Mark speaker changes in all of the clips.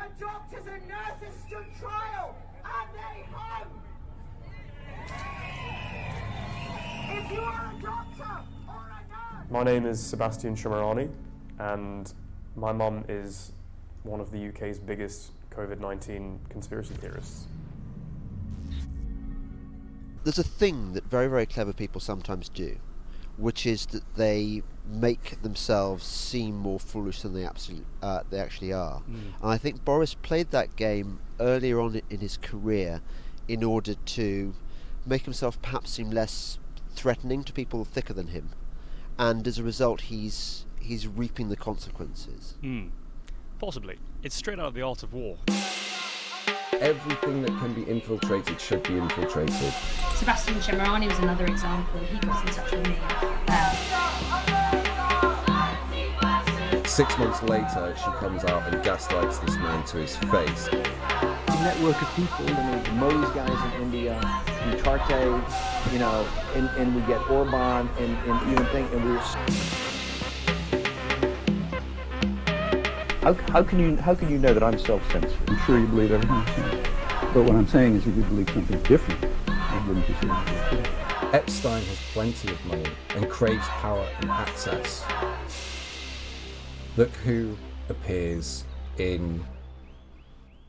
Speaker 1: The doctors and nurses stood trial, and they hung! If you are a doctor or a nurse...
Speaker 2: My name is Sebastian Shamarani, and my mum is one of the UK's biggest COVID-19 conspiracy theorists.
Speaker 3: There's a thing that very, very clever people sometimes do, which is that they make themselves seem more foolish than they actually are. And I think Boris played that game earlier on in his career in order to make himself perhaps seem less threatening to people thicker than him, and as a result he's reaping the consequences.
Speaker 4: Possibly. It's straight out of The Art of War.
Speaker 5: Everything that can be infiltrated should be infiltrated.
Speaker 6: Sebastian Shamarani was another example. He got in touch with me.
Speaker 5: 6 months later, she comes out and gaslights this man to his face.
Speaker 7: A network of people, the Modi's guys in India, Duterte, and we get Orban, and even think, and we're. How can you know that I'm self-censored?
Speaker 8: I'm sure you believe everything I'm saying. But what I'm saying is if you believe something different, I wouldn't be saying.
Speaker 5: Epstein has plenty of money and craves power and access. Look who appears in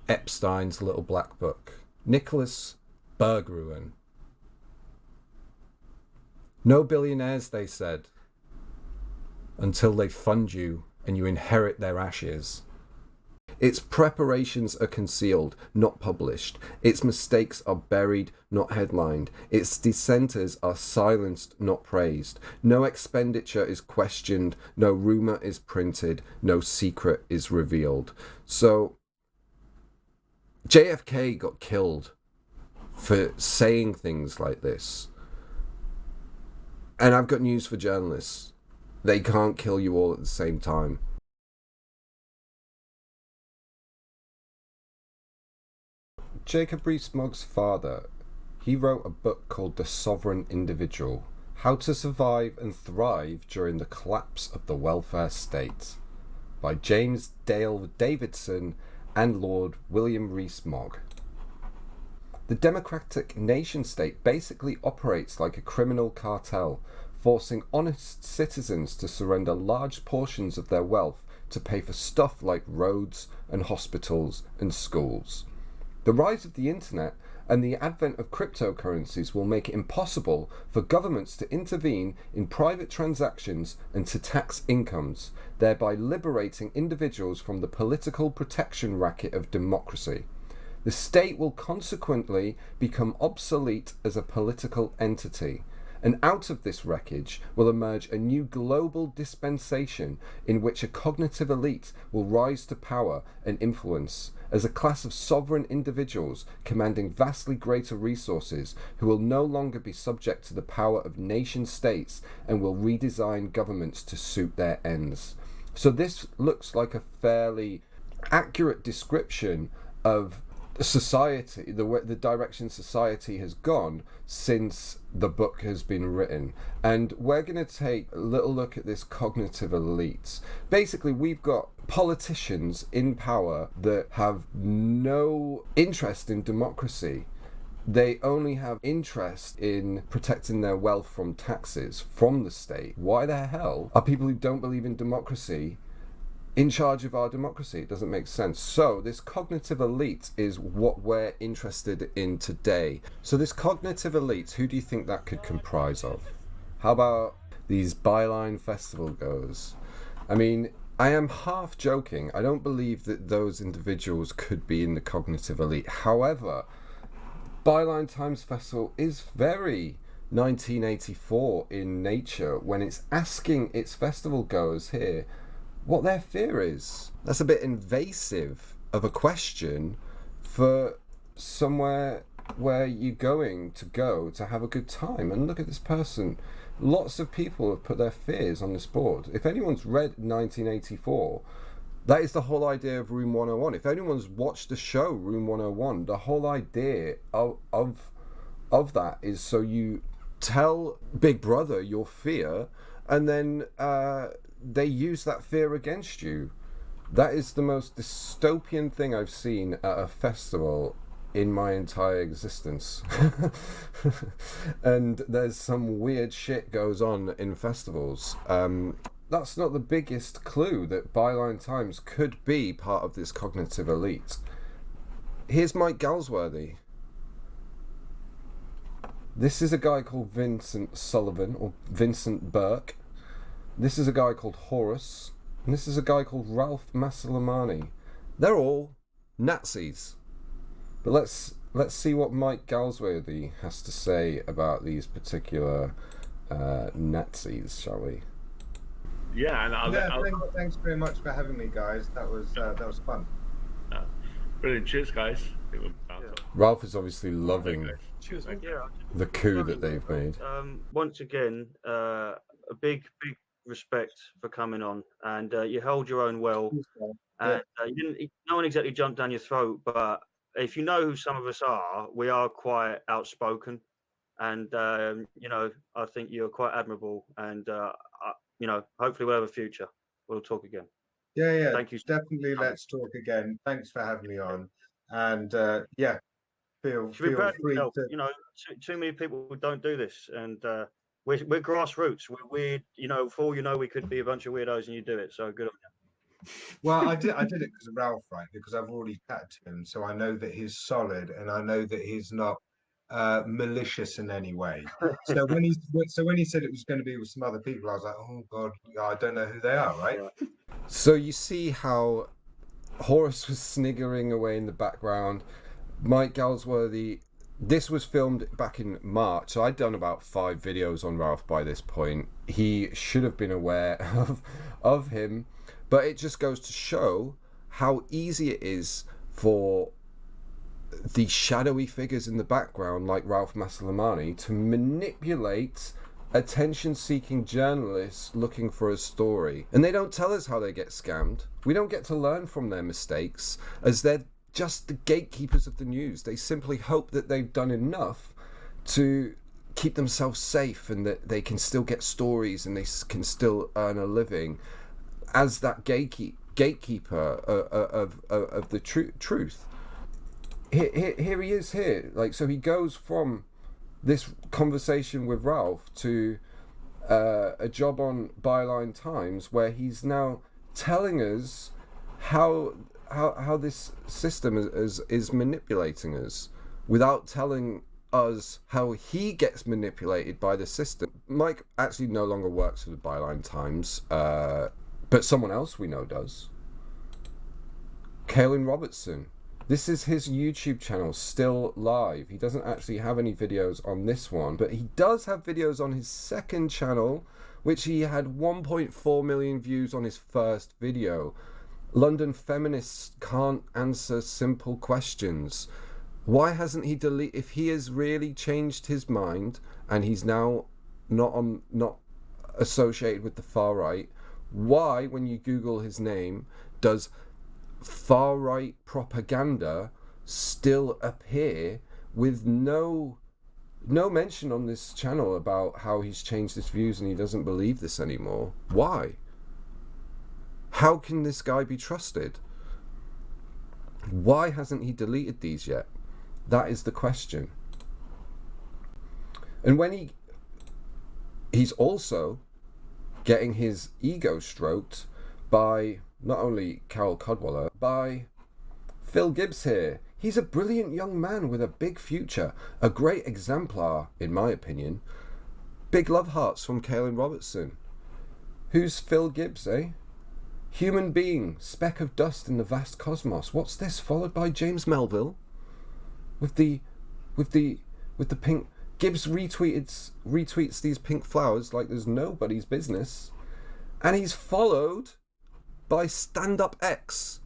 Speaker 5: Epstein's little black book. Nicholas Berggruen. No billionaires, they said, until they fund you and you inherit their ashes. Its preparations are concealed, not published. Its mistakes are buried, not headlined. Its dissenters are silenced, not praised. No expenditure is questioned, no rumour is printed, no secret is revealed. So, JFK got killed for saying things like this. And I've got news for journalists. They can't kill you all at the same time. Jacob Rees-Mogg's father, he wrote a book called The Sovereign Individual, How to Survive and Thrive During the Collapse of the Welfare State, by James Dale Davidson and Lord William Rees-Mogg. The democratic nation-state basically operates like a criminal cartel, forcing honest citizens to surrender large portions of their wealth to pay for stuff like roads and hospitals and schools. The rise of the internet and the advent of cryptocurrencies will make it impossible for governments to intervene in private transactions and to tax incomes, thereby liberating individuals from the political protection racket of democracy. The state will consequently become obsolete as a political entity. And out of this wreckage will emerge a new global dispensation in which a cognitive elite will rise to power and influence as a class of sovereign individuals commanding vastly greater resources who will no longer be subject to the power of nation states and will redesign governments to suit their ends. So this looks like a fairly accurate description of society, the direction society has gone since the book has been written. And we're going to take a little look at this cognitive elites. Basically, we've got politicians in power that have no interest in democracy. They only have interest in protecting their wealth from taxes from the state. Why the hell are people who don't believe in democracy in charge of our democracy? It doesn't make sense. So this cognitive elite is what we're interested in today. So this cognitive elite, who do you think that could comprise of? How about these byline festival goers? I mean, I am half joking. I don't believe that those individuals could be in the cognitive elite. However, Byline Times Festival is very 1984 in nature when it's asking its festival goers here what their fear is. That's a bit invasive of a question for somewhere where you're going to go to have a good time. And look at this person. Lots of people have put their fears on this board. If anyone's read 1984, that is the whole idea of Room 101. If anyone's watched the show Room 101, the whole idea of that is so you tell Big Brother your fear, and then they use that fear against you. That is the most dystopian thing I've seen at a festival in my entire existence. And there's some weird shit goes on in festivals. That's not the biggest clue that Byline Times could be part of this cognitive elite. Here's Mike Galsworthy. This is a guy called Vincent Sullivan, or Vincent Burke. This is a guy called Horace. And this is a guy called Ralph Maslamani. They're all Nazis. But let's see what Mike Galsworthy has to say about these particular Nazis, shall we?
Speaker 9: Yeah, and
Speaker 10: thanks very much for having me, guys. That was fun.
Speaker 9: Brilliant. Cheers, guys.
Speaker 5: Ralph is obviously loving
Speaker 9: Cheers,
Speaker 5: the coup that they've made.
Speaker 11: Once again, a big respect for coming on, and you held your own well, and no one exactly jumped down your throat, but if you know who some of us are, we are quite outspoken, and I think you're quite admirable, and hopefully we'll have a future. We'll talk again.
Speaker 10: Yeah.
Speaker 11: Thank you.
Speaker 10: Definitely, let's talk again. Thanks for having me on, and feel free to.
Speaker 11: Too many people don't do this, and we're grassroots. We're weird. For all you know, we could be a bunch of weirdos, and you do it. So good on you.
Speaker 10: Well, I did it because of Ralph, right? Because I've already chatted to him, so I know that he's solid, and I know that he's not malicious in any way. So when he said it was going to be with some other people, I was like, oh god, I don't know who they are, right?
Speaker 5: So you see how Horace was sniggering away in the background. Mike Galsworthy. This was filmed back in March, so I'd done about 5 videos on Ralph by this point. He should have been aware of him. But it just goes to show how easy it is for the shadowy figures in the background, like Ralph Maslamani, to manipulate attention-seeking journalists looking for a story. And they don't tell us how they get scammed. We don't get to learn from their mistakes, as they're just the gatekeepers of the news. They simply hope that they've done enough to keep themselves safe and that they can still get stories and they can still earn a living as that gatekeeper of the truth. Here he is here. So he goes from this conversation with Ralph to a job on Byline Times, where he's now telling us how this system is manipulating us, without telling us how he gets manipulated by the system. Mike actually no longer works for the Byline Times, but someone else we know does. Kaelin Robertson. This is his YouTube channel, still live. He doesn't actually have any videos on this one, but he does have videos on his second channel, which he had 1.4 million views on his first video. London feminists can't answer simple questions. Why hasn't he deleted? If he has really changed his mind and he's now not associated with the far right, why, when you Google his name, does far right propaganda still appear with no mention on this channel about how he's changed his views and he doesn't believe this anymore? Why? How can this guy be trusted? Why hasn't he deleted these yet? That is the question. And when he's also getting his ego stroked by not only Carol Codwaller, by Phil Gibbs here. He's a brilliant young man with a big future, a great exemplar, in my opinion. Big love hearts from Kaelin Robertson. Who's Phil Gibbs, eh? Human being, speck of dust in the vast cosmos. What's this? Followed by James Melville, with the pink. Gibbs retweets these pink flowers like there's nobody's business, and he's followed by Stand Up X.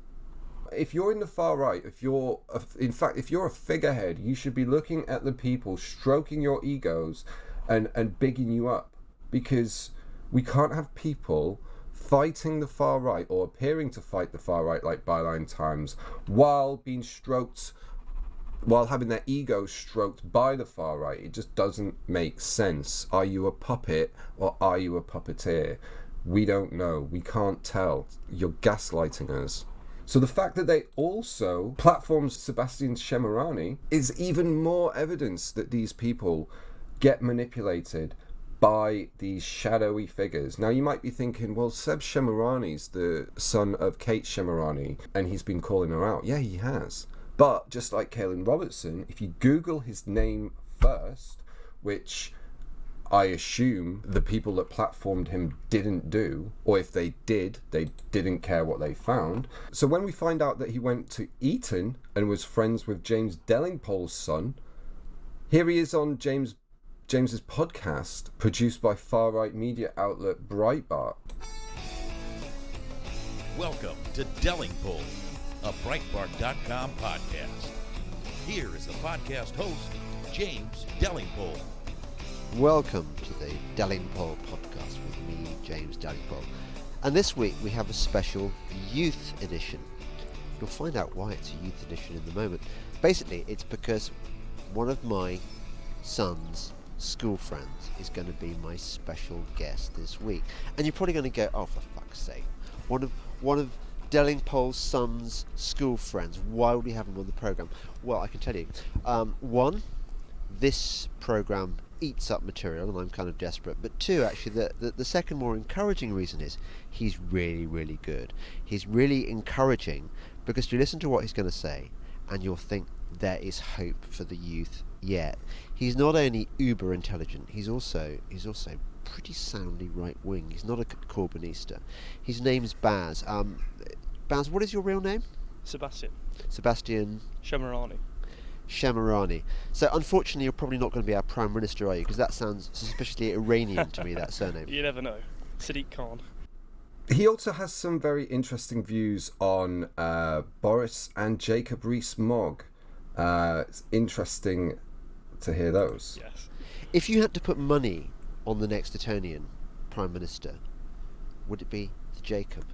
Speaker 5: If you're in the far right, if you're a figurehead, you should be looking at the people stroking your egos and bigging you up, because we can't have people fighting the far right or appearing to fight the far right like Byline Times while being stroked, while having their ego stroked by the far right. It just doesn't make sense. Are you a puppet or are you a puppeteer? We don't know. We can't tell. You're gaslighting us. So the fact that they also platformed Sebastian Shemirani is even more evidence that these people get manipulated by these shadowy figures. Now you might be thinking, well, Seb Shemirani's the son of Kate Shemirani and he's been calling her out. Yeah, he has. But just like Kaylin Robertson, if you Google his name first, which I assume the people that platformed him didn't do, or if they did, they didn't care what they found. So when we find out that he went to Eton and was friends with James Delingpole's son, here he is on James's podcast, produced by far-right media outlet Breitbart.
Speaker 12: Welcome to Delingpole, a Breitbart.com podcast. Here is the podcast host, James Delingpole.
Speaker 3: Welcome to the Delingpole podcast with me, James Delingpole. And this week we have a special youth edition. You'll find out why it's a youth edition in the moment. Basically, it's because one of my son's school friends is going to be my special guest this week. And you're probably going to go, oh, for fuck's sake. One of Delingpole's son's school friends. Why would we have him on the programme? Well, I can tell you. One, this programme eats up material and I'm kind of desperate. But two, actually, the second more encouraging reason is he's really, really good. He's really encouraging because you listen to what he's going to say and you'll think there is hope for the youth yet. He's not only uber intelligent, he's also pretty soundly right wing. He's not a Corbynista. His name's Baz. Baz, what is your real name?
Speaker 4: Sebastian
Speaker 3: Shemirani. So unfortunately you're probably not going to be our Prime Minister, are you? Because that sounds suspiciously Iranian to me, that surname.
Speaker 4: You never know. Sadiq Khan.
Speaker 5: He also has some very interesting views on Boris and Jacob Rees Mogg. It's interesting to hear those.
Speaker 4: Yes.
Speaker 3: If you had to put money on the next Etonian Prime Minister, would it be the Jacob?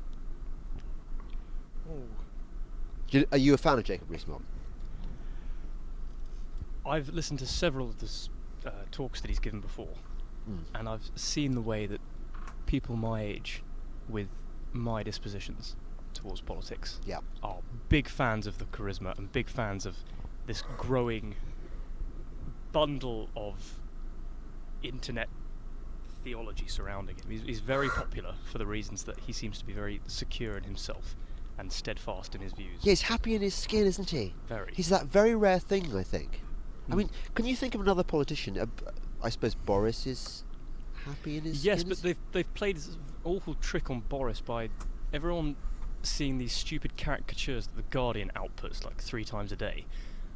Speaker 4: Oh.
Speaker 3: Are you a fan of Jacob Rees Mogg?
Speaker 4: I've listened to several of the talks that he's given before, and I've seen the way that people my age, with my dispositions towards politics, are big fans of the charisma and big fans of this growing bundle of internet theology surrounding him. He's very popular for the reasons that he seems to be very secure in himself and steadfast in his views.
Speaker 3: Yeah, he's happy in his skin, isn't he?
Speaker 4: Very.
Speaker 3: He's that very rare thing, I think. I mean, can you think of another politician? I suppose Boris is happy in his skin.
Speaker 4: Yes, but they've played this awful trick on Boris by everyone seeing these stupid caricatures that The Guardian outputs like 3 times a day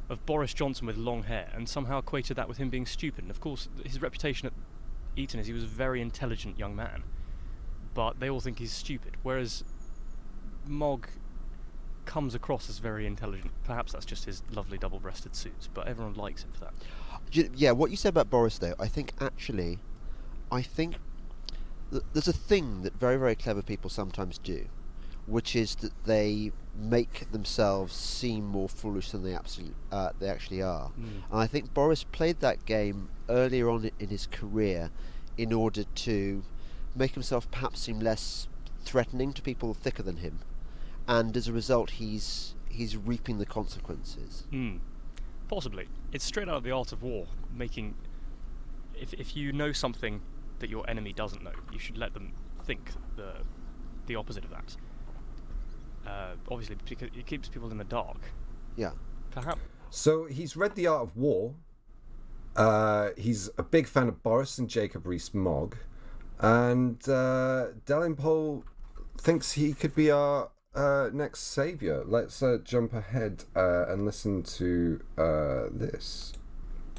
Speaker 4: of Boris Johnson with long hair, and somehow equated that with him being stupid. And of course, his reputation at Eton is he was a very intelligent young man, but they all think he's stupid, whereas Mogg comes across as very intelligent. Perhaps that's just his lovely double-breasted suits, but everyone likes him for that.
Speaker 3: Yeah, what you said about Boris, though, I think there's a thing that very, very clever people sometimes do, which is that they make themselves seem more foolish than they actually are. And I think Boris played that game earlier on in his career in order to make himself perhaps seem less threatening to people thicker than him, and as a result he's reaping the consequences.
Speaker 4: Possibly. It's straight out of The Art of War, making if you know something that your enemy doesn't know, you should let them think the opposite of that. Obviously, because it keeps people in the dark.
Speaker 3: Yeah.
Speaker 4: Perhaps.
Speaker 5: So he's read The Art of War. He's a big fan of Boris and Jacob Rees Mogg. And Delingpole thinks he could be our next saviour. Let's jump ahead and listen to this.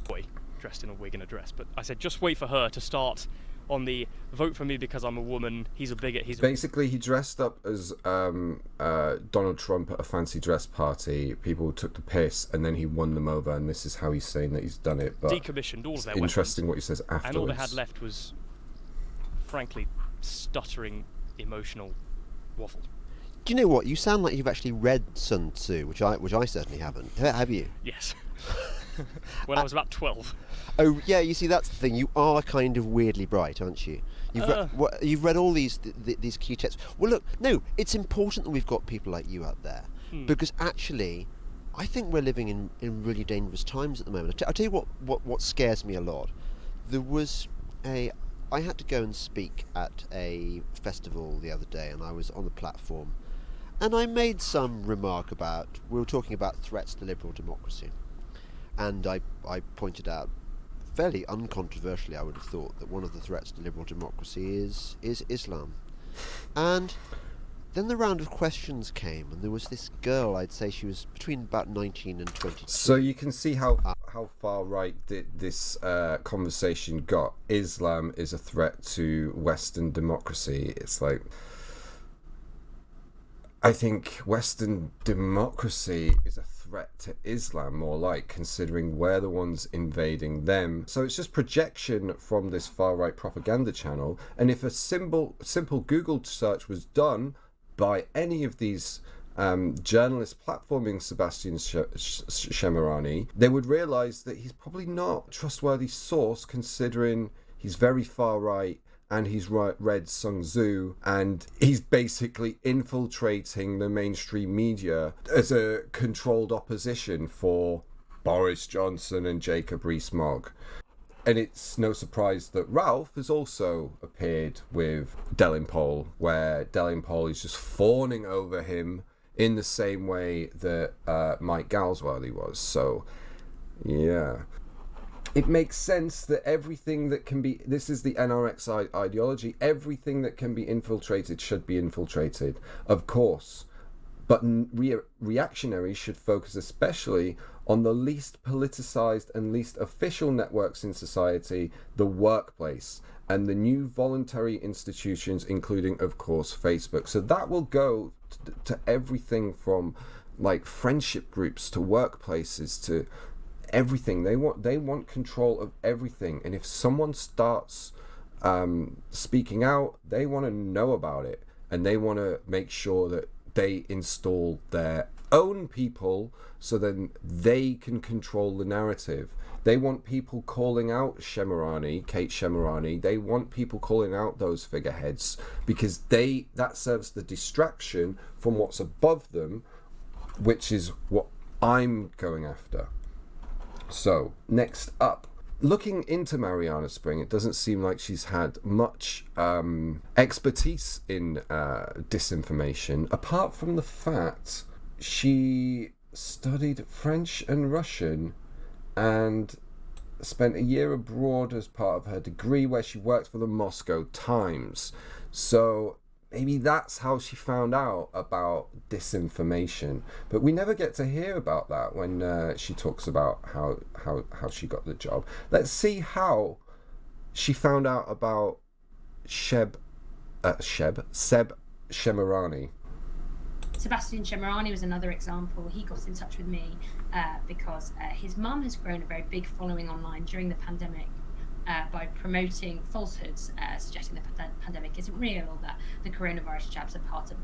Speaker 4: Boy, dressed in a wig and a dress. But I said, just wait for her to start on the vote for me because I'm a woman, he's a bigot,
Speaker 5: Basically, he dressed up as Donald Trump at a fancy dress party. People took the piss, and then he won them over, and this is how he's saying that he's done it. But
Speaker 4: decommissioned all of their
Speaker 5: interesting
Speaker 4: weapons,
Speaker 5: what he says afterwards.
Speaker 4: and all they had left was, frankly, stuttering, emotional waffle.
Speaker 3: Do you know what? You sound like you've actually read Sun Tzu, which I certainly haven't. Have you?
Speaker 4: Yes. When I was about 12.
Speaker 3: Oh, yeah, you see, that's the thing. You are kind of weirdly bright, aren't you? You've read all these key texts. Well, look, no, it's important that we've got people like you out there, because actually, I think we're living in really dangerous times at the moment. I'll tell you what scares me a lot. I had to go and speak at a festival the other day, and I was on the platform, and I made some remark we were talking about threats to liberal democracy, and I pointed out, fairly uncontroversially, I would have thought, that one of the threats to liberal democracy is Islam. And then the round of questions came, and there was this girl, I'd say she was between about 19 and 22.
Speaker 5: So you can see how far right this conversation got. Islam is a threat to Western democracy. It's like, I think Western democracy is a threat to Islam, more like, considering we're the ones invading them. So it's just projection from this far-right propaganda channel. And if a simple Google search was done by any of these journalists platforming Sebastian Shemirani, they would realise that he's probably not a trustworthy source, considering he's very far-right, and he's read Sun Tzu, and he's basically infiltrating the mainstream media as a controlled opposition for Boris Johnson and Jacob Rees-Mogg. And it's no surprise that Ralph has also appeared with Delingpole, where Delingpole is just fawning over him in the same way that Mike Galsworthy was. So, yeah. It makes sense that everything that can be... This is the NRX ideology. Everything that can be infiltrated should be infiltrated, of course. But reactionaries should focus especially on the least politicized and least official networks in society, the workplace, and the new voluntary institutions, including, of course, Facebook. So that will go to everything from, like, friendship groups to workplaces to everything. They want control of everything. And if someone starts speaking out, they want to know about it, and they want to make sure that they install their own people so then they can control the narrative. They want people calling out Kate Shemirani. They want people calling out those figureheads, because that serves the distraction from what's above them, which is what I'm going after. So, next up, looking into Mariana Spring, it doesn't seem like she's had much expertise in disinformation, apart from the fact she studied French and Russian and spent a year abroad as part of her degree, where she worked for the Moscow Times. So maybe that's how she found out about disinformation. But we never get to hear about that when she talks about how she got the job. Let's see how she found out about Seb Shemirani.
Speaker 6: Sebastian Shemirani was another example. He got in touch with me because his mum has grown a very big following online during the pandemic by promoting falsehoods, suggesting the pandemic isn't real, or that the coronavirus jabs are part of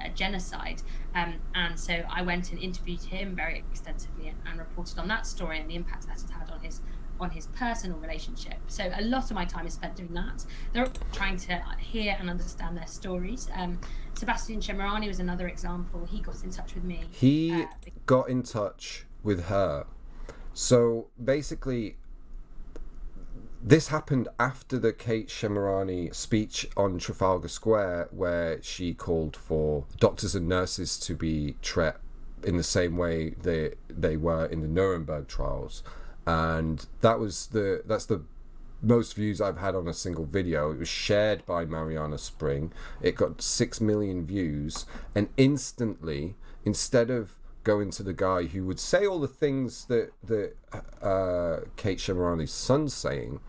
Speaker 6: a genocide. And so I went and interviewed him very extensively and reported on that story and the impact that it had on his personal relationship. So a lot of my time is spent doing that. They're trying to hear and understand their stories. Sebastian Shemirani was another example. He got in touch with me.
Speaker 5: He got in touch with her. So basically, this happened after the Kate Shemirani speech on Trafalgar Square, where she called for doctors and nurses to be treated in the same way they were in the Nuremberg trials. And that's the most views I've had on a single video. It was shared by Mariana Spring. It got 6 million views, and instantly, instead of going to the guy who would say all the things that Kate Shemirani's son's saying,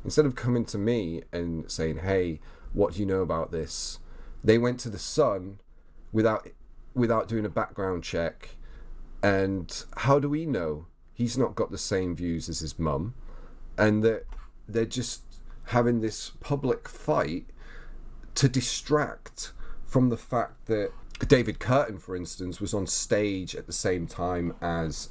Speaker 5: instead of coming to me and saying, hey, what do you know about this? They went to the son without doing a background check. And how do we know he's not got the same views as his mum? And that they're just having this public fight to distract from the fact that David Curtin, for instance, was on stage at the same time as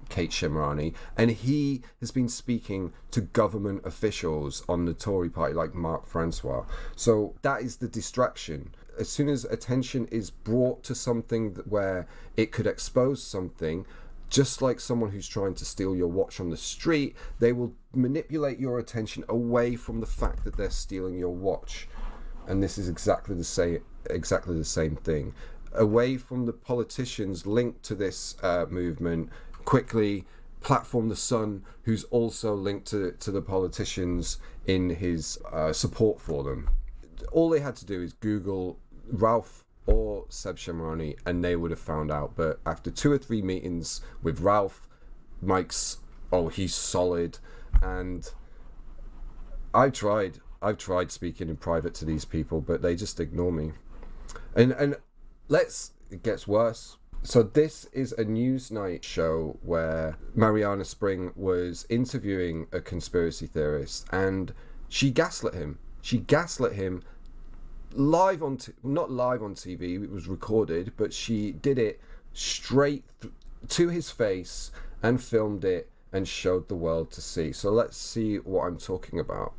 Speaker 5: Kate Shemirani, and he has been speaking to government officials on the Tory party, like Mark Francois. So that is the distraction. As soon as attention is brought to something where it could expose something, just like someone who's trying to steal your watch on the street, they will manipulate your attention away from the fact that they're stealing your watch. And this is exactly the same thing. Away from the politicians linked to this movement, quickly platform the son, who's also linked to the politicians in his support for them. All they had to do is Google Ralph or Seb Shemirani and they would have found out. But after 2 or 3 meetings with Ralph, Mike's, he's solid. And I've tried speaking in private to these people, but they just ignore me. And it gets worse. So this is a Newsnight show where Mariana Spring was interviewing a conspiracy theorist, and she gaslit him. She gaslit him live on, not live on TV, it was recorded, but she did it straight to his face and filmed it and showed the world to see. So let's see what I'm talking about.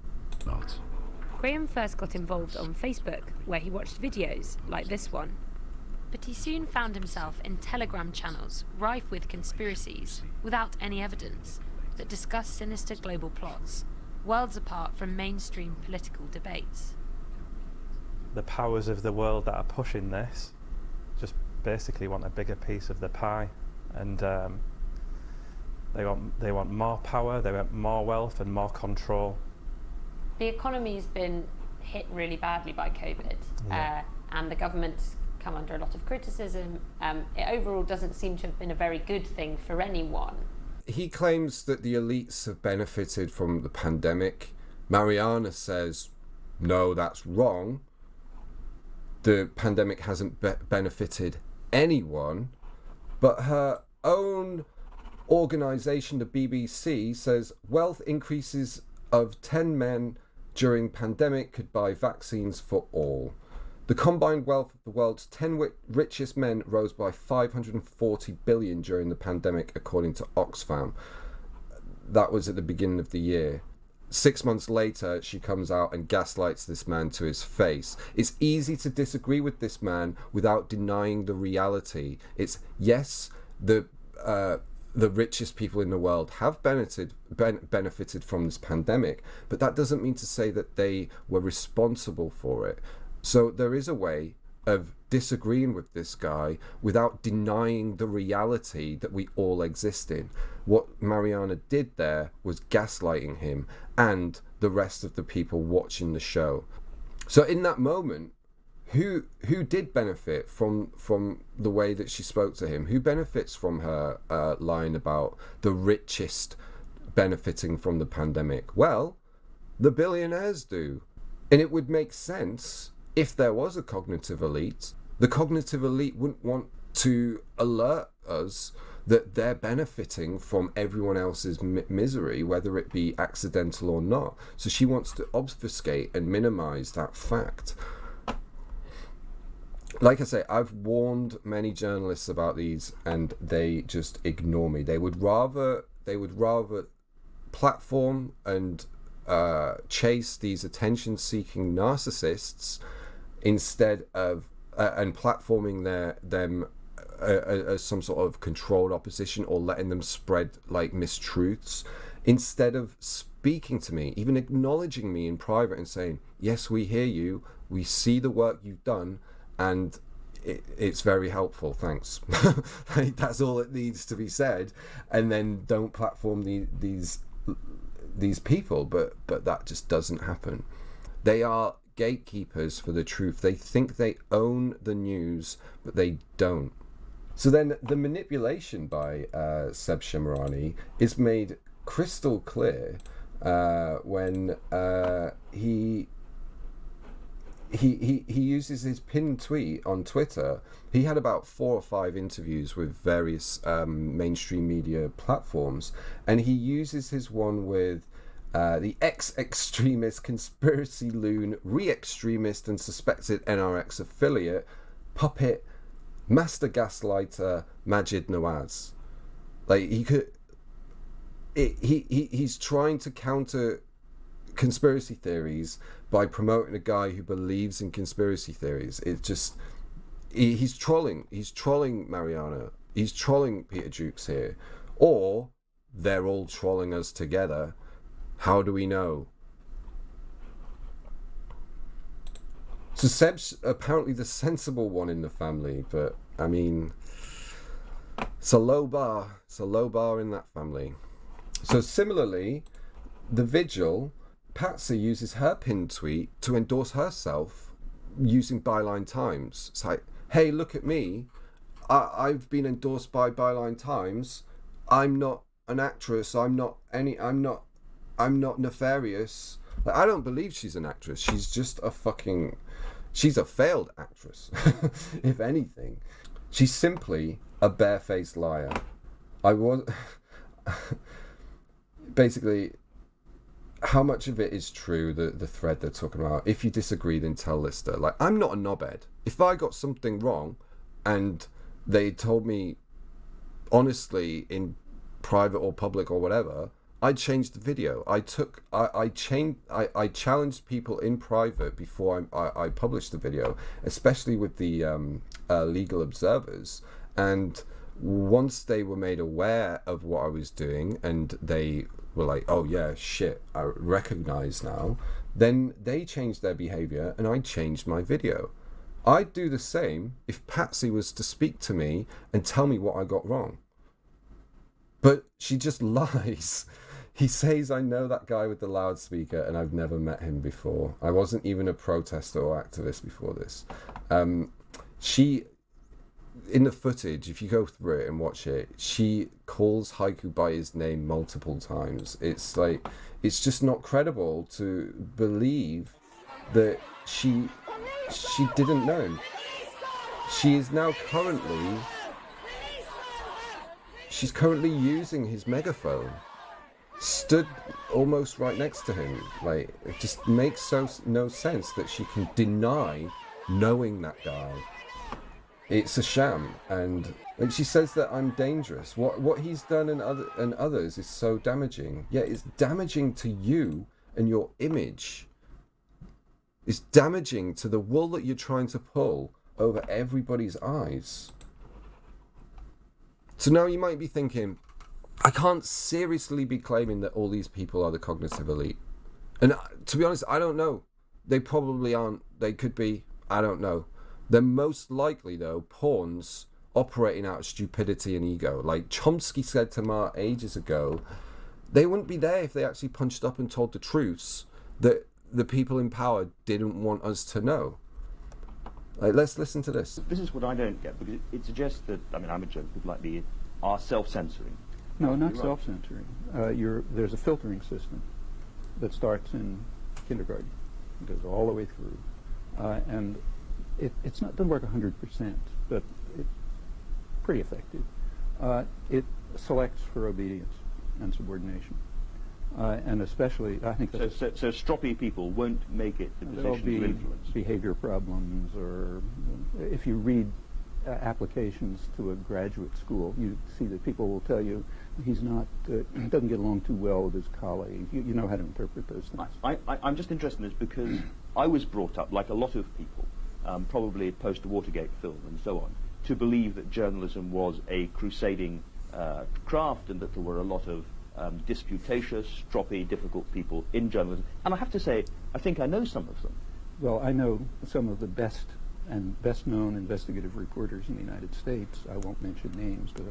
Speaker 13: Graham first got involved on Facebook, where he watched videos like this one. But he soon found himself in Telegram channels rife with conspiracies, without any evidence, that discuss sinister global plots, worlds apart from mainstream political debates.
Speaker 14: The powers of the world that are pushing this just basically want a bigger piece of the pie, and they want more power, they want more wealth and more control.
Speaker 15: The economy's been hit really badly by COVID, and the government's come under a lot of criticism. It overall doesn't seem to have been a very good thing for anyone.
Speaker 5: He claims that the elites have benefited from the pandemic. Mariana says, no, that's wrong. The pandemic hasn't benefited anyone, but her own organisation, the BBC, says wealth increases of 10 men during pandemic could buy vaccines for all. The combined wealth of the world's 10 richest men rose by 540 billion during the pandemic, according to Oxfam. That was at the beginning of the year. 6 months later, she comes out and gaslights this man to his face. It's easy to disagree with this man without denying the reality. It's, yes, the richest people in the world have benefited from this pandemic, but that doesn't mean to say that they were responsible for it. So there is a way of disagreeing with this guy without denying the reality that we all exist in. What Mariana did there was gaslighting him and the rest of the people watching the show. So in that moment, who did benefit from the way that she spoke to him? Who benefits from her line about the richest benefiting from the pandemic? Well, the billionaires do. And it would make sense if there was a cognitive elite. The cognitive elite wouldn't want to alert us that they're benefiting from everyone else's misery, whether it be accidental or not. So she wants to obfuscate and minimize that fact. Like I say, I've warned many journalists about these and they just ignore me. They would rather platform and chase these attention-seeking narcissists instead of and platforming them as some sort of controlled opposition or letting them spread like mistruths, instead of speaking to me, even acknowledging me in private and saying, yes, we hear you, we see the work you've done, and it's very helpful, thanks. That's all that needs to be said. And then don't platform these people, but that just doesn't happen. They are gatekeepers for the truth. They think they own the news, but they don't. So then the manipulation by Seb Shemirani is made crystal clear when he uses his pinned tweet on Twitter. He had about 4 or 5 interviews with various mainstream media platforms, and he uses his one with the ex-extremist, conspiracy loon, re-extremist and suspected NRX affiliate, puppet, master gaslighter Majid Nawaz. Like, he's trying to counter conspiracy theories by promoting a guy who believes in conspiracy theories. It just, he's trolling Mariana, he's trolling Peter Jukes here, or they're all trolling us together. How do we know? So Seb's apparently the sensible one in the family, but I mean, it's a low bar in that family. So similarly, the Vigil, Patsy uses her pinned tweet to endorse herself using Byline Times. It's like, hey, look at me. I've been endorsed by Byline Times. I'm not an actress. I'm not nefarious. Like, I don't believe she's an actress. She's just she's a failed actress, if anything. She's simply a barefaced liar. Basically, how much of it is true, the thread they're talking about? If you disagree, then tell Lister. Like, I'm not a knobhead. If I got something wrong and they told me honestly in private or public or whatever, I'd change the video. I challenged people in private before I published the video, especially with the legal observers. And once they were made aware of what I was doing and they were like, oh yeah, shit, I recognize now, then they changed their behavior and I changed my video. I'd do the same if Patsy was to speak to me and tell me what I got wrong. But she just lies. He says, I know that guy with the loudspeaker and I've never met him before. I wasn't even a protester or activist before this. In the footage, if you go through it and watch it, she calls Haiku by his name multiple times. It's like, it's just not credible to believe that she didn't know him. She is now currently using his megaphone, stood almost right next to him. Like, it just makes no sense that she can deny knowing that guy. It's a sham. And like, she says that I'm dangerous. What he's done and others is so damaging. Yeah, it's damaging to you and your image. It's damaging to the wool that you're trying to pull over everybody's eyes. So now you might be thinking, I can't seriously be claiming that all these people are the cognitive elite. And to be honest, I don't know. They probably aren't. They could be. I don't know. They're most likely, though, pawns operating out of stupidity and ego. Like Chomsky said to Mark ages ago, they wouldn't be there if they actually punched up and told the truths that the people in power didn't want us to know. Like, let's listen to this.
Speaker 16: This is what I don't get, because it suggests that, I mean, I'm a joke, people like me are self-censoring.
Speaker 8: No, not self-censoring. There's a filtering system that starts in kindergarten. It goes all the way through. And it's not, doesn't work 100%, but it's pretty effective. It selects for obedience and subordination. And especially, I think that
Speaker 16: so stroppy people won't make it to positions of influence.
Speaker 8: Behavior problems, or if you read applications to a graduate school, you see that people will tell you he's not, doesn't get along too well with his colleagues. You know how to interpret those things.
Speaker 16: I'm just interested in this because I was brought up, like a lot of people, probably post the Watergate film and so on, to believe that journalism was a crusading craft and that there were a lot of disputatious, stroppy, difficult people in journalism. And I have to say, I think I know some of them.
Speaker 8: Well, I know some of the best and best-known investigative reporters in the United States. I won't mention names, but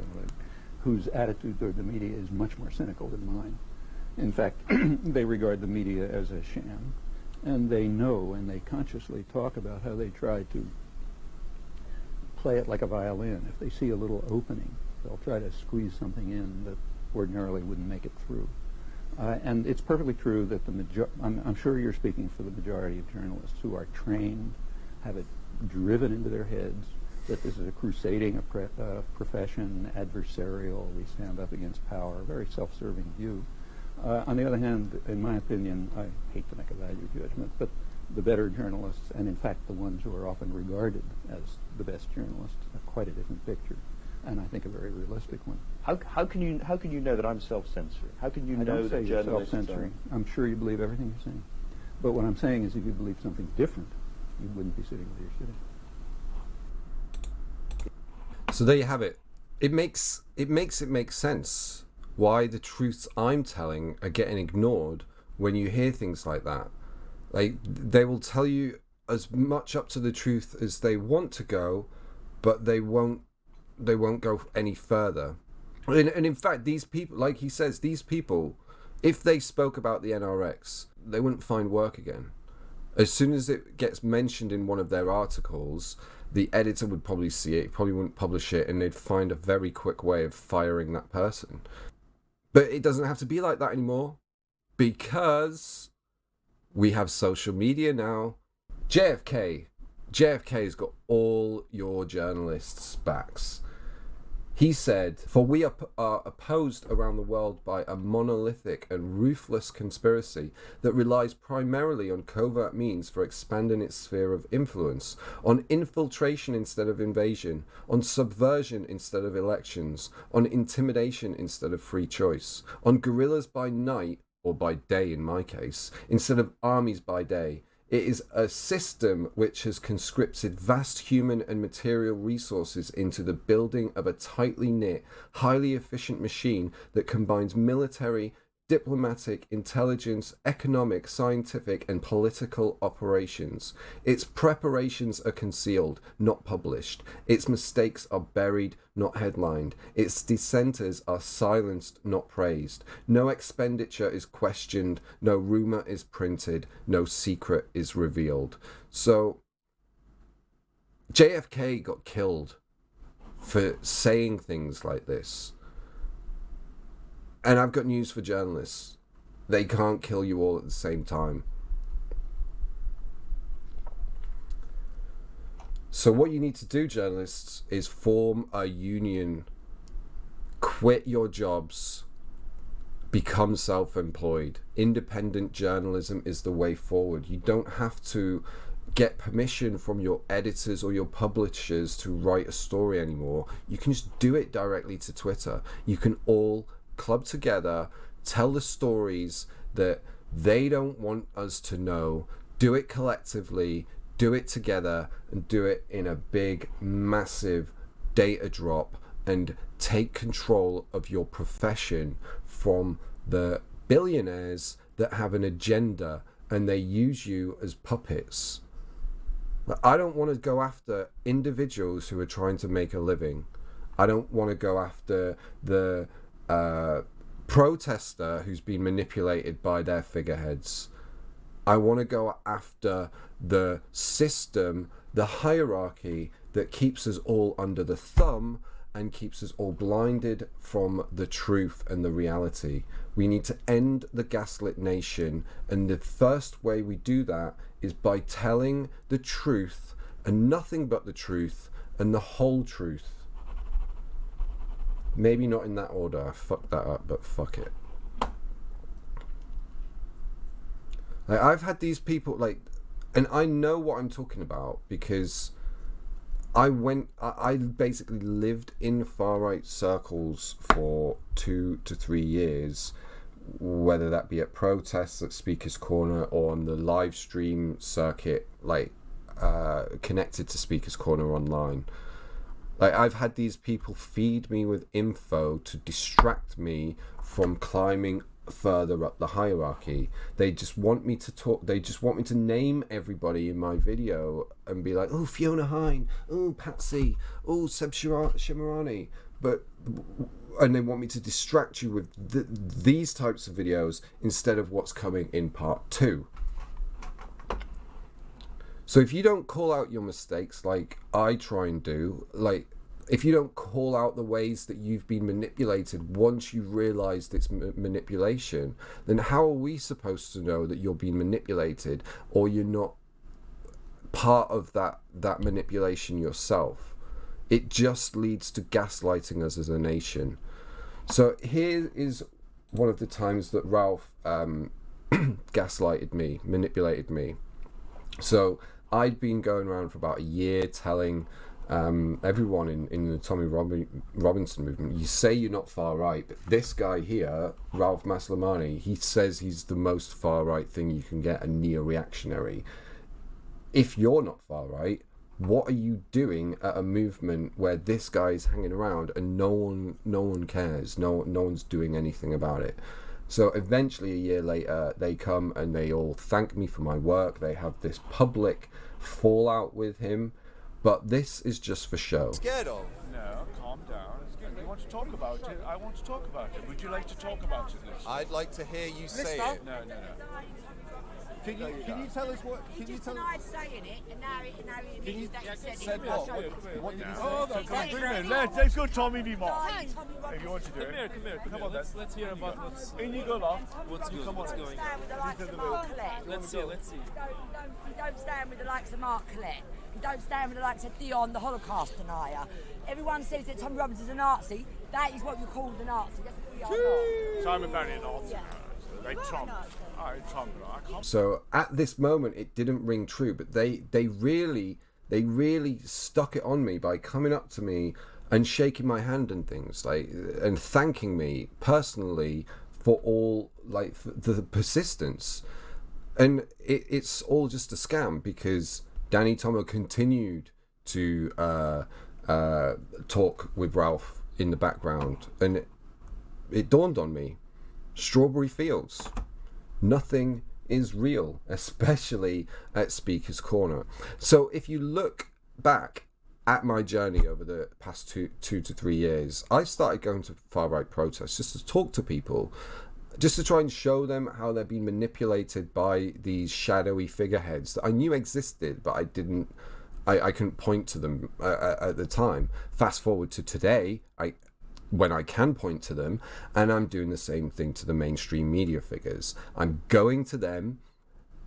Speaker 8: whose attitude toward the media is much more cynical than mine. In fact, they regard the media as a sham, and they know and they consciously talk about how they try to play it like a violin. If they see a little opening, they'll try to squeeze something in that ordinarily wouldn't make it through. And it's perfectly true that I'm sure you're speaking for the majority of journalists who are trained, have it driven into their heads that this is a crusading profession, adversarial, we stand up against power, a very self-serving view. On the other hand, in my opinion, I hate to make a value judgment, but the better journalists, and in fact the ones who are often regarded as the best journalists, are quite a different picture, and I think a very realistic one.
Speaker 16: How can you know that I'm self-censoring? How can you
Speaker 8: I
Speaker 16: know
Speaker 8: don't say
Speaker 16: that
Speaker 8: you're
Speaker 16: journalists
Speaker 8: self-censoring. I'm sure you believe everything you're saying. But what I'm saying is if you believe something different, you wouldn't be sitting where you're sitting.
Speaker 5: So there you have it. It makes it make sense why the truths I'm telling are getting ignored when you hear things like that. Like, they will tell you as much up to the truth as they want to go, but they won't go any further. And in fact, these people, like he says, these people, if they spoke about the NRX, they wouldn't find work again. As soon as it gets mentioned in one of their articles, the editor would probably see it, probably wouldn't publish it, and they'd find a very quick way of firing that person. But it doesn't have to be like that anymore, because we have social media now. JFK's got all your journalists' backs. He said, "For we are opposed around the world by a monolithic and ruthless conspiracy that relies primarily on covert means for expanding its sphere of influence, on infiltration instead of invasion, on subversion instead of elections, on intimidation instead of free choice, on guerrillas by night, or by day in my case, instead of armies by day. It is a system which has conscripted vast human and material resources into the building of a tightly knit, highly efficient machine that combines military, diplomatic, intelligence, economic, scientific, and political operations. Its preparations are concealed, not published. Its mistakes are buried, not headlined. Its dissenters are silenced, not praised. No expenditure is questioned, no rumor is printed, no secret is revealed." So, JFK got killed for saying things like this. And I've got news for journalists. They can't kill you all at the same time. So what you need to do, journalists, is form a union. Quit your jobs. Become self-employed. Independent journalism is the way forward. You don't have to get permission from your editors or your publishers to write a story anymore. You can just do it directly to Twitter. You can all club together, tell the stories that they don't want us to know, do it collectively, do it together, and do it in a big, massive data drop, and take control of your profession from the billionaires that have an agenda and they use you as puppets. I don't want to go after individuals who are trying to make a living. I don't want to go after the protester who's been manipulated by their figureheads. I want to go after the system, the hierarchy that keeps us all under the thumb and keeps us all blinded from the truth and the reality. We need to end the gaslit nation, and the first way we do that is by telling the truth and nothing but the truth and the whole truth. Maybe not in that order, I fucked that up, but fuck it. Like, I've had these people, like, and I know what I'm talking about because I basically lived in far-right circles for 2 to 3 years, whether that be at protests at Speaker's Corner or on the live stream circuit, like, connected to Speaker's Corner online. Like, I've had these people feed me with info to distract me from climbing further up the hierarchy. They just want me to talk, they just want me to name everybody in my video and be like, oh, Fiona Hine, oh, Patsy, oh, Seb Shimarani, and they want me to distract you with these types of videos instead of what's coming in part 2. So if you don't call out your mistakes like I try and do, like, if you don't call out the ways that you've been manipulated once you realised it's manipulation, then how are we supposed to know that you're being manipulated or you're not part of that manipulation yourself? It just leads to gaslighting us as a nation. So here is one of the times that Ralph gaslighted me, manipulated me. So I'd been going around for about a year telling everyone in the Tommy Robinson movement, you say you're not far right, but this guy here, Ralph Maslamani, he says he's the most far right thing you can get, a neo-reactionary. If you're not far right, what are you doing at a movement where this guy's hanging around and no one cares, no one's doing anything about it? So eventually, a year later, they come and they all thank me for my work. They have this public fallout with him, but this is just for show.
Speaker 17: Scared of? No, calm down. It's good. You want to talk about it? I want to talk about it. Would you like to talk about it, Lister?
Speaker 18: I'd like to hear you say it.
Speaker 17: No. Can you tell us what? Can you tell us?
Speaker 1: saying it, and now it
Speaker 17: Can you
Speaker 1: said
Speaker 17: what? What did you say? Oh, come on, bring him in. Let's go, Tommy V. Mark. If you want to do it.
Speaker 19: Come here.
Speaker 17: Come on,
Speaker 19: Let's hear about what's.
Speaker 17: In you go, Lot.
Speaker 19: What's going on?
Speaker 1: Let's
Speaker 19: see.
Speaker 1: You don't stand with the likes of Mark Collette. You don't stand with the likes of Theon, the Holocaust denier. Everyone says that Tommy Robinson's a Nazi. That is what you call the Nazi. That's what we are not.
Speaker 17: Simon Barry, a Nazi.
Speaker 1: Yeah.
Speaker 5: So at this moment, it didn't ring true, but they really stuck it on me by coming up to me and shaking my hand and things, like, and thanking me personally for all, like, for the persistence. And it's all just a scam, because Danny Tomo continued to talk with Ralph in the background, and it dawned on me. Strawberry Fields. Nothing is real, especially at Speaker's Corner. So if you look back at my journey over the past two to 3 years, I started going to far-right protests just to talk to people, just to try and show them how they're being manipulated by these shadowy figureheads that I knew existed, but I couldn't point to them at the time. Fast forward to today, when I can point to them, and I'm doing the same thing to the mainstream media figures. I'm going to them,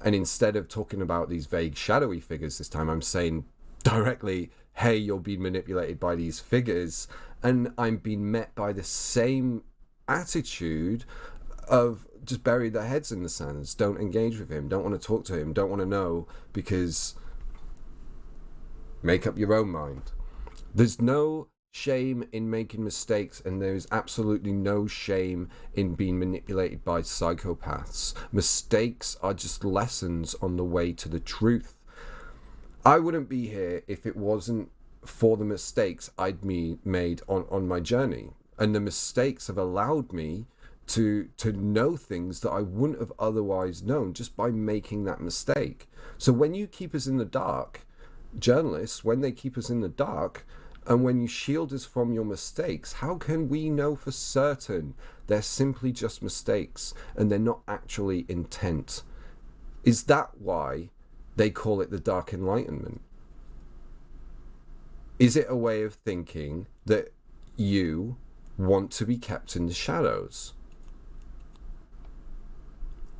Speaker 5: and instead of talking about these vague shadowy figures this time, I'm saying directly, hey, you're being manipulated by these figures, and I'm being met by the same attitude of just bury their heads in the sands, don't engage with him, don't want to talk to him, don't want to know, because make up your own mind. There's no shame in making mistakes, and there is absolutely no shame in being manipulated by psychopaths. Mistakes are just lessons on the way to the truth. I wouldn't be here if it wasn't for the mistakes I'd made on my journey, and the mistakes have allowed me to know things that I wouldn't have otherwise known just by making that mistake. So when you keep us in the dark, journalists, when they keep us in the dark, and when you shield us from your mistakes, how can we know for certain they're simply just mistakes and they're not actually intent? Is that why they call it the Dark Enlightenment? Is it a way of thinking that you want to be kept in the shadows?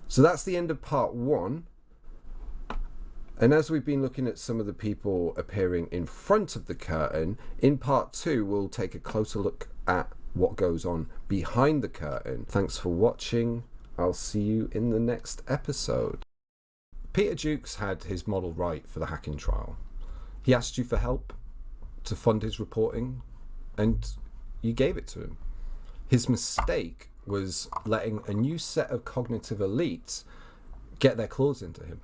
Speaker 5: So that's the end of part 1. And as we've been looking at some of the people appearing in front of the curtain, in part 2, we'll take a closer look at what goes on behind the curtain. Thanks for watching. I'll see you in the next episode. Peter Jukes had his model right for the hacking trial. He asked you for help to fund his reporting, and you gave it to him. His mistake was letting a new set of cognitive elites get their claws into him.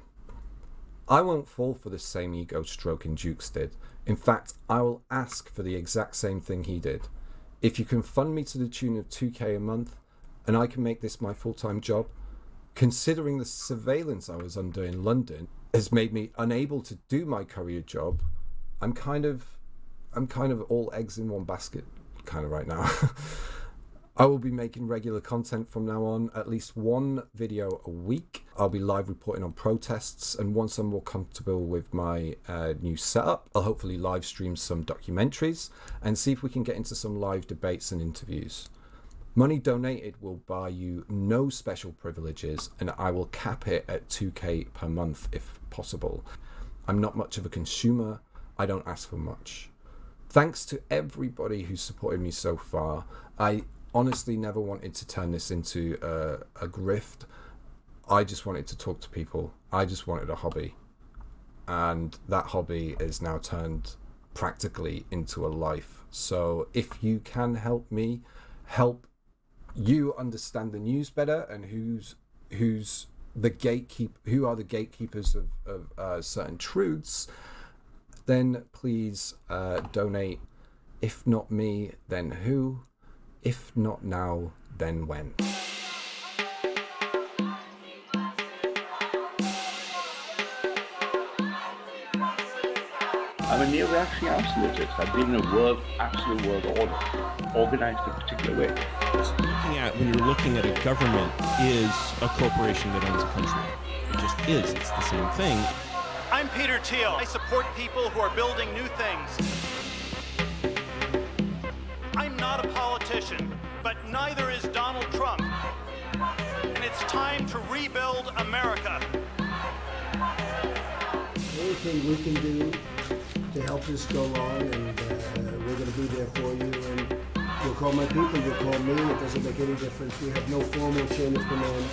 Speaker 5: I won't fall for the same ego stroking Jukes did. In fact, I will ask for the exact same thing he did. If you can fund me to the tune of $2,000 a month, and I can make this my full-time job, considering the surveillance I was under in London has made me unable to do my career job, I'm kind of all eggs in one basket kind of right now. I will be making regular content from now on, at least one video a week. I'll be live reporting on protests, and once I'm more comfortable with my new setup, I'll hopefully live stream some documentaries and see if we can get into some live debates and interviews. Money donated will buy you no special privileges, and I will cap it at $2,000 per month if possible. I'm not much of a consumer. I don't ask for much. Thanks to everybody who's supported me so far. I honestly never wanted to turn this into a grift. I just wanted to talk to people. I just wanted a hobby. and that hobby is now turned practically into a life. So if you can help me help you understand the news better, and who are the gatekeepers of certain truths, then please donate. If not me, then who? If not now, then when?
Speaker 16: I'm a neo-reactionary absolutist. I believe in a absolute world order, organized in a particular way.
Speaker 20: When you're looking at a government is a corporation that owns a country. It just is. It's the same thing.
Speaker 21: I'm Peter Thiel. I support people who are building new things. I'm not a politician, but neither is Donald Trump. And it's time to rebuild America.
Speaker 22: Anything we can do to help this go along, and we're going to be there for you. And you'll call my people, you'll call me. It doesn't make any difference. We have no formal chain of command.